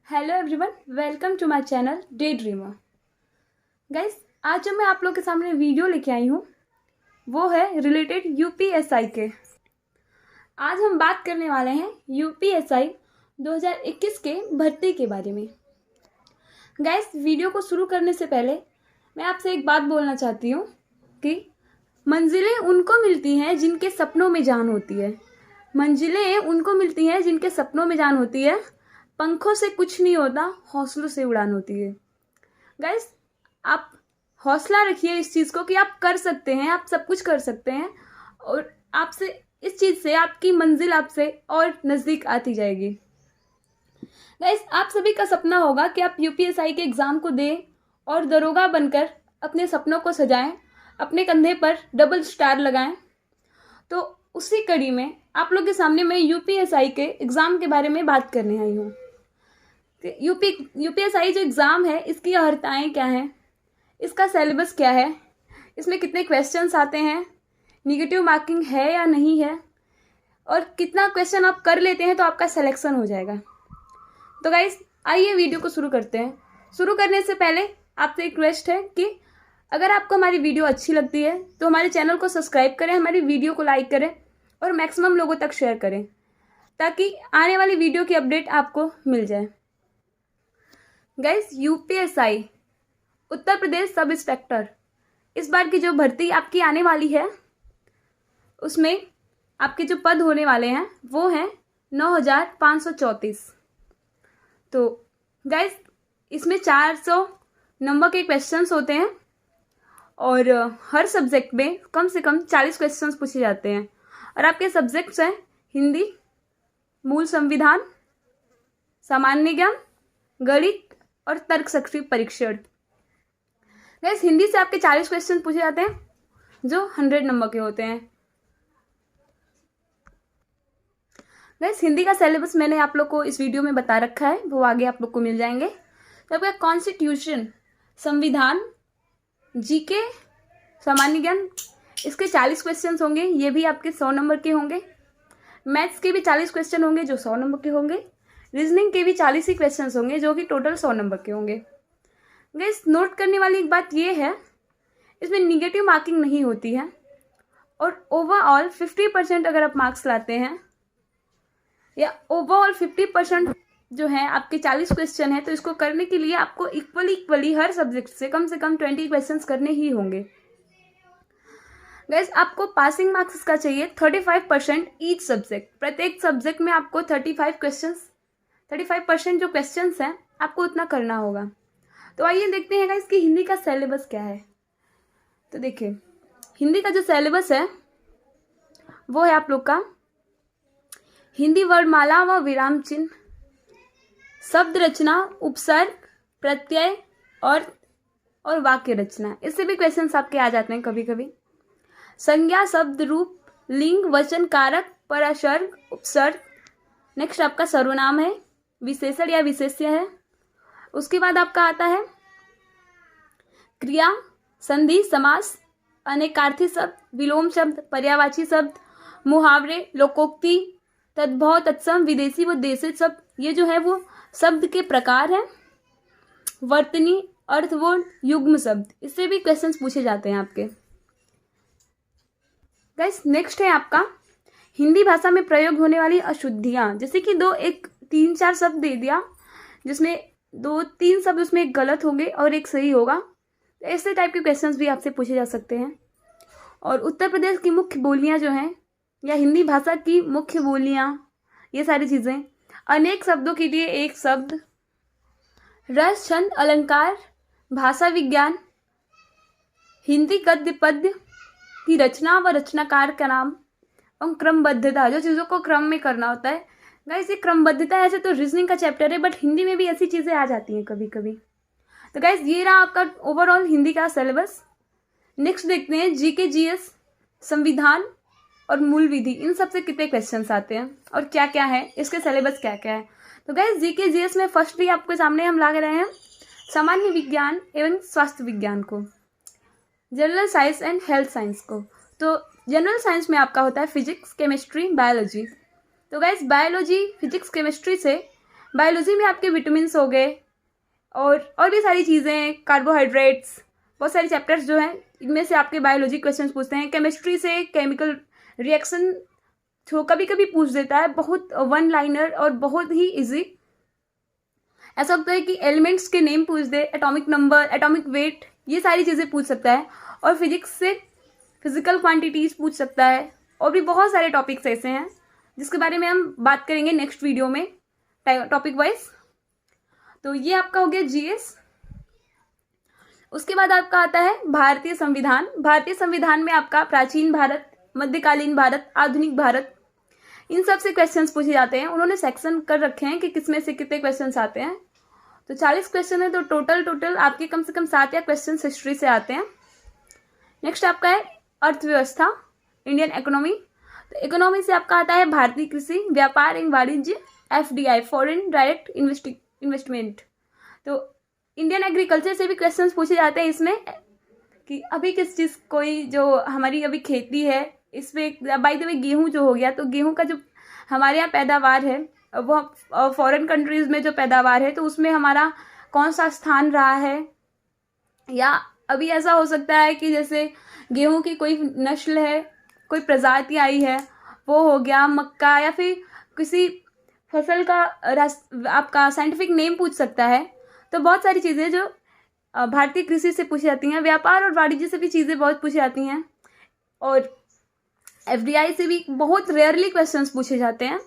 Hello everyone, welcome to my channel day dreamer. Guys, आज जो मैं आप लोग के सामने वीडियो लेके आई हूँ वो है रिलेटेड यूपीएसआई के। आज हम बात करने वाले हैं यूपीएसआई 2021 के भर्ती के बारे में। गाइस, वीडियो को शुरू करने से पहले मैं आपसे एक बात बोलना चाहती हूँ कि मंजिलें उनको मिलती हैं जिनके सपनों में जान होती है। मंजिलें उनको मिलती हैं जिनके सपनों में जान होती है। पंखों से कुछ नहीं होता, हौसलों से उड़ान होती है। गाइस, आप हौसला रखिए इस चीज़ को कि आप कर सकते हैं, आप सब कुछ कर सकते हैं और आपसे इस चीज़ से आपकी मंजिल आपसे और नज़दीक आती जाएगी। गाइस, आप सभी का सपना होगा कि आप यूपीएसआई के एग्ज़ाम को दें और दरोगा बनकर अपने सपनों को सजाएं, अपने कंधे पर डबल स्टार लगाएं। तो उसी कड़ी में आप लोग के सामने मैं यूपीएसआई के एग्ज़ाम के बारे में बात करने आई हूँ। यूपीएसआई जो एग्ज़ाम है, इसकी अर्हताएँ क्या हैं, इसका सिलेबस क्या है, इसमें कितने क्वेश्चंस आते हैं, निगेटिव मार्किंग है या नहीं है, और कितना क्वेश्चन आप कर लेते हैं तो आपका सिलेक्शन हो जाएगा। तो गाइस, आइए वीडियो को शुरू करते हैं। शुरू करने से पहले आपसे एक रिक्वेस्ट है कि अगर आपको हमारी वीडियो अच्छी लगती है तो हमारे चैनल को सब्सक्राइब करें, हमारी वीडियो को लाइक करें और मैक्सिमम लोगों तक शेयर करें ताकि आने वाली वीडियो की अपडेट आपको मिल जाए। Guys, UPSI Uttar Pradesh sub inspector, इस बार की जो भर्ती आपकी आने वाली है उसमें आपके जो पद होने वाले हैं वो हैं 9534। तो गाइस, इसमें 400 नंबर के क्वेश्चंस होते हैं और हर सब्जेक्ट में कम से कम 40 क्वेश्चंस पूछे जाते हैं। और आपके सब्जेक्ट्स हैं हिंदी, मूल संविधान, सामान्य ज्ञान, गणित और तर्कशक्ति परीक्षण। गाइस, हिंदी से आपके 40 क्वेश्चन पूछे जाते हैं जो 100 नंबर के होते हैं। गाइस, हिंदी का सिलेबस मैंने आप लोग को इस वीडियो में बता रखा है, वो आगे आप लोग को मिल जाएंगे। तो आपका कॉन्स्टिट्यूशन, संविधान, जीके, सामान्य ज्ञान, इसके 40 क्वेश्चन होंगे, ये भी आपके 100 नंबर के होंगे। मैथ्स के भी 40 क्वेश्चन होंगे जो 100 नंबर के होंगे। रीजनिंग के भी 40 ही क्वेश्चन होंगे जो कि टोटल 100 नंबर के होंगे। गाइस, नोट करने वाली एक बात ये है, इसमें निगेटिव मार्किंग नहीं होती है और ओवरऑल 50% अगर आप मार्क्स लाते हैं या ओवरऑल 50% जो है आपके 40 क्वेश्चन है, तो इसको करने के लिए आपको इक्वली हर सब्जेक्ट से कम 20 क्वेश्चंस करने ही होंगे। गाइस, आपको पासिंग मार्क्स इसका चाहिए 35% ईच सब्जेक्ट। प्रत्येक सब्जेक्ट में आपको 35% जो क्वेश्चंस हैं आपको उतना करना होगा। तो आइए देखते हैं गाइस कि हिंदी का सिलेबस क्या है। तो देखिए, हिंदी का जो सिलेबस है वो है आप लोग का हिंदी वर्णमाला व विराम चिन्ह, शब्द रचना, उपसर्ग, प्रत्यय और वाक्य रचना। इससे भी क्वेश्चंस आपके आ जाते हैं कभी कभी। संज्ञा, शब्द, रूप, लिंग, वचन, कारक, परसर्ग, उपसर्ग। नेक्स्ट आपका सर्वनाम है, विशेषण या विशेष्य है। उसके बाद आपका आता है क्रिया, संधि, समास, अनेकार्थी शब्द, विलोम शब्द, पर्यायवाची शब्द, मुहावरे, लोकोक्ति, तद्भव, तत्सम, विदेशी व देशी शब्द। ये जो है वो शब्द के प्रकार हैं। वर्तनी, अर्थवर्ण, युग्म शब्द, इससे भी क्वेश्चंस पूछे जाते हैं आपके। गाइस, नेक्स्ट है आपका हिंदी भाषा में प्रयोग होने वाली अशुद्धियाँ। जैसे कि 3-4 शब्द दे दिया जिसमें 2-3 शब्द उसमें एक गलत होंगे और एक सही होगा। ऐसे टाइप के क्वेश्चंस भी आपसे पूछे जा सकते हैं। और उत्तर प्रदेश की मुख्य बोलियां जो हैं या हिंदी भाषा की मुख्य बोलियां, ये सारी चीज़ें। अनेक शब्दों के लिए एक शब्द, रस, छंद, अलंकार, भाषा विज्ञान, हिंदी गद्य पद्य की रचना व रचनाकार का नाम, और क्रमबद्धता, जो चीज़ों को क्रम में करना होता है। गाइस, ये क्रमबद्धता ऐसे तो रीजनिंग का चैप्टर है, बट हिंदी में भी ऐसी चीज़ें आ जाती हैं कभी कभी। तो गाइस, ये रहा आपका ओवरऑल हिंदी का सिलेबस। नेक्स्ट देखते हैं जीके, जीएस, संविधान और मूल विधि, इन सब से कितने क्वेश्चंस आते हैं और क्या क्या है, इसके सिलेबस क्या क्या है। तो गाइस, जीके, जीएस में फर्स्टली आपके सामने हम ला रहे हैं सामान्य विज्ञान एवं स्वास्थ्य विज्ञान को, general science and health science को। तो जनरल साइंस में आपका होता है फिजिक्स, केमिस्ट्री, बायोलॉजी। तो गाइस, बायोलॉजी, फिजिक्स, केमिस्ट्री से बायोलॉजी में आपके विटामिन्स हो गए और भी सारी चीज़ें हैं, कार्बोहाइड्रेट्स, बहुत सारे चैप्टर्स जो हैं इनमें से आपके बायोलॉजी क्वेश्चंस पूछते हैं। केमिस्ट्री से केमिकल रिएक्शन जो कभी कभी पूछ देता है, बहुत वन लाइनर और बहुत ही इजी। ऐसा होता है कि एलिमेंट्स के नेम पूछ दे, एटॉमिक नंबर, एटॉमिक वेट, ये सारी चीज़ें पूछ सकता है। और फिजिक्स से फिजिकल क्वांटिटीज पूछ सकता है। और भी बहुत सारे टॉपिक्स ऐसे हैं जिसके बारे में हम बात करेंगे नेक्स्ट वीडियो में टॉपिक वाइज। तो ये आपका हो गया जीएस। उसके बाद आपका आता है भारतीय संविधान। भारतीय संविधान में आपका प्राचीन भारत, मध्यकालीन भारत, आधुनिक भारत, इन सब से क्वेश्चंस पूछे जाते हैं। उन्होंने सेक्शन कर रखे हैं कि किसमें से कितने क्वेश्चंस आते हैं। तो 40 क्वेश्चन है, तो टोटल आपके कम से कम 7 या क्वेश्चन हिस्ट्री से आते हैं। नेक्स्ट आपका है अर्थव्यवस्था, इंडियन इकोनॉमी। तो इकोनॉमी से आपका आता है भारतीय कृषि, व्यापार एवं वाणिज्य, एफडीआई, फॉरेन डायरेक्ट इन्वेस्टमेंट। तो इंडियन एग्रीकल्चर से भी क्वेश्चंस पूछे जाते हैं इसमें कि अभी किस चीज़, कोई जो हमारी अभी खेती है इसमें, बाय द वे गेहूँ जो हो गया, तो गेहूँ का जो हमारे यहाँ पैदावार है वो फॉरेन कंट्रीज़ में जो पैदावार है तो उसमें हमारा कौन सा स्थान रहा है। या अभी ऐसा हो सकता है कि जैसे गेहूँ की कोई नस्ल है, कोई प्रजाति आई है, वो हो गया मक्का, या फिर किसी फसल का आपका साइंटिफिक नेम पूछ सकता है। तो बहुत सारी चीज़ें जो भारतीय कृषि से पूछी जाती हैं। व्यापार और वाणिज्य से भी चीज़ें बहुत पूछी जाती हैं। और एफडीआई से भी बहुत रेयरली क्वेश्चंस पूछे जाते हैं।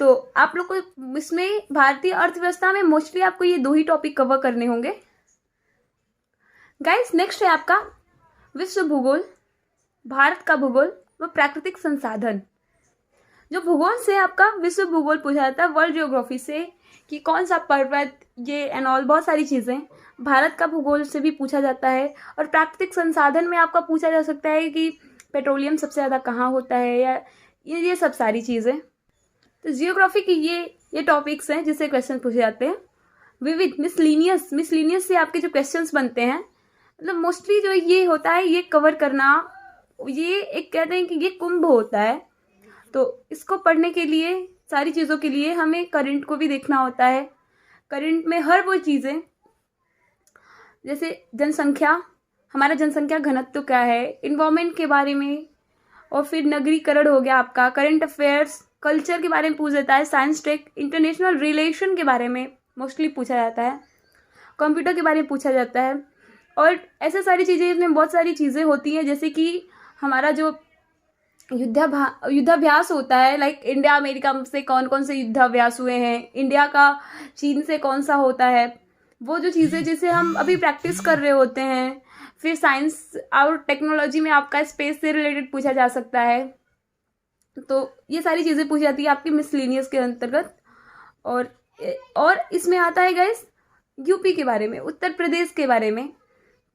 तो आप लोग को इसमें भारतीय अर्थव्यवस्था में मोस्टली आपको ये 2 ही टॉपिक कवर करने होंगे। गाइस, नेक्स्ट है आपका विश्व भूगोल, भारत का भूगोल व प्राकृतिक संसाधन। जो भूगोल से आपका विश्व भूगोल पूछा जाता है, वर्ल्ड जियोग्राफी से कि कौन सा पर्वत, ये एंड ऑल बहुत सारी चीज़ें। भारत का भूगोल से भी पूछा जाता है। और प्राकृतिक संसाधन में आपका पूछा जा सकता है कि पेट्रोलियम सबसे ज़्यादा कहाँ होता है, या ये सब सारी चीज़ें। तो जियोग्राफी की ये टॉपिक्स हैं जिससे क्वेश्चन पूछे जाते हैं। विविध, मिसलिनियस से आपके जो क्वेश्चंस बनते हैं, मतलब मोस्टली जो ये होता है ये कवर करना, ये एक कहते हैं कि ये कुंभ होता है। तो इसको पढ़ने के लिए, सारी चीज़ों के लिए हमें करंट को भी देखना होता है। करंट में हर वो चीज़ें, जैसे जनसंख्या, हमारा जनसंख्या घनत्व क्या है, इन्वायरमेंट के बारे में, और फिर नगरीकरण हो गया आपका, करंट अफेयर्स, कल्चर के बारे में पूछ देता है, साइंस टेक, इंटरनेशनल रिलेशन के बारे में मोस्टली पूछा जाता है, कंप्यूटर के बारे में पूछा जाता है। और ऐसे सारी चीज़ें, इसमें बहुत सारी चीज़ें होती हैं, जैसे कि हमारा जो युद्धाभ्यास होता है, लाइक इंडिया अमेरिका से कौन कौन से युद्धाभ्यास हुए हैं, इंडिया का चीन से कौन सा होता है, वो जो चीज़ें जिसे हम अभी प्रैक्टिस कर रहे होते हैं। फिर साइंस और टेक्नोलॉजी में आपका स्पेस से रिलेटेड पूछा जा सकता है। तो ये सारी चीज़ें पूछी जाती है आपकी मिसलेनियस के अंतर्गत। और इसमें आता है गाइस यूपी के बारे में, उत्तर प्रदेश के बारे में।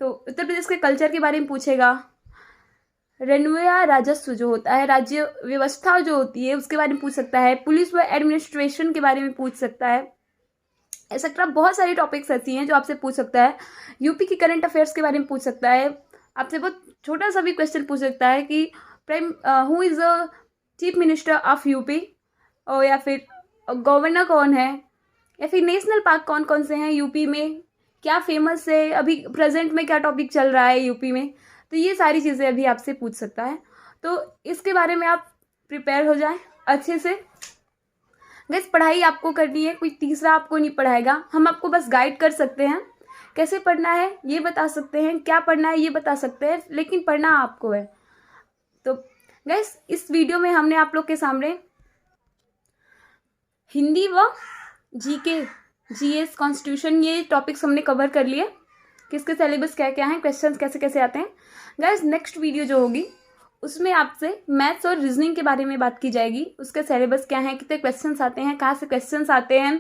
तो उत्तर प्रदेश के कल्चर के बारे में पूछेगा। रेवेन्यू राजस्व जो होता है, राज्य व्यवस्था जो होती है उसके बारे में पूछ सकता है। पुलिस व एडमिनिस्ट्रेशन के बारे में पूछ सकता है। एक्सेट्रा बहुत सारी टॉपिक्स ऐसी हैं जो आपसे पूछ सकता है। यूपी की करंट अफेयर्स के बारे में पूछ सकता है। आपसे बहुत छोटा सा भी क्वेश्चन पूछ सकता है कि who is the chief minister of UP, और या फिर गवर्नर कौन है, या फिर नेशनल पार्क कौन कौन से हैं यूपी में, क्या फेमस है, अभी प्रेजेंट में क्या टॉपिक चल रहा है यूपी में। तो ये सारी चीज़ें अभी आपसे पूछ सकता है। तो इसके बारे में आप प्रिपेयर हो जाएं अच्छे से। गाइस, पढ़ाई आपको करनी है, कोई तीसरा आपको नहीं पढ़ाएगा। हम आपको बस गाइड कर सकते हैं, कैसे पढ़ना है ये बता सकते हैं, क्या पढ़ना है ये बता सकते हैं, लेकिन पढ़ना आपको है। तो गाइस, इस वीडियो में हमने आप लोग के सामने हिंदी व जीके, जीएस, कॉन्स्टिट्यूशन, ये टॉपिक्स हमने कवर कर लिए। किसके सिलेबस क्या क्या हैं, क्वेश्चंस कैसे कैसे आते हैं। गाइस, नेक्स्ट वीडियो जो होगी उसमें आपसे मैथ्स और रीजनिंग के बारे में बात की जाएगी। उसके सिलेबस क्या हैं, कितने क्वेश्चंस आते हैं, कहाँ से क्वेश्चंस आते हैं,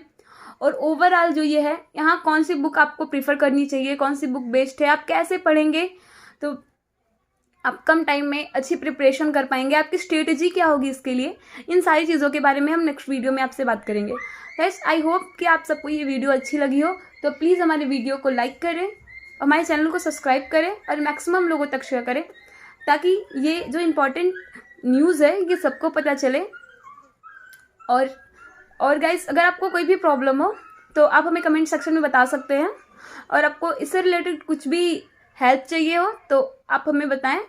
और ओवरऑल जो ये है यहाँ कौन सी बुक आपको प्रीफर करनी चाहिए, कौन सी बुक बेस्ट है, आप कैसे पढ़ेंगे तो आप कम टाइम में अच्छी प्रिपरेशन कर पाएंगे, आपकी स्ट्रेटेजी क्या होगी इसके लिए। इन सारी चीज़ों के बारे में हम नेक्स्ट वीडियो में आपसे बात करेंगे। गाइस, आई होप कि आप सबको ये वीडियो अच्छी लगी हो। तो प्लीज़ हमारे वीडियो को लाइक करें, हमारे चैनल को सब्सक्राइब करें और मैक्सिमम लोगों तक शेयर करें, ताकि ये जो इम्पोर्टेंट न्यूज़ है ये सबको पता चले। और और गाइस अगर आपको कोई भी प्रॉब्लम हो तो आप हमें कमेंट सेक्शन में बता सकते हैं, और आपको इससे रिलेटेड कुछ भी हेल्प चाहिए हो तो आप हमें बताएं।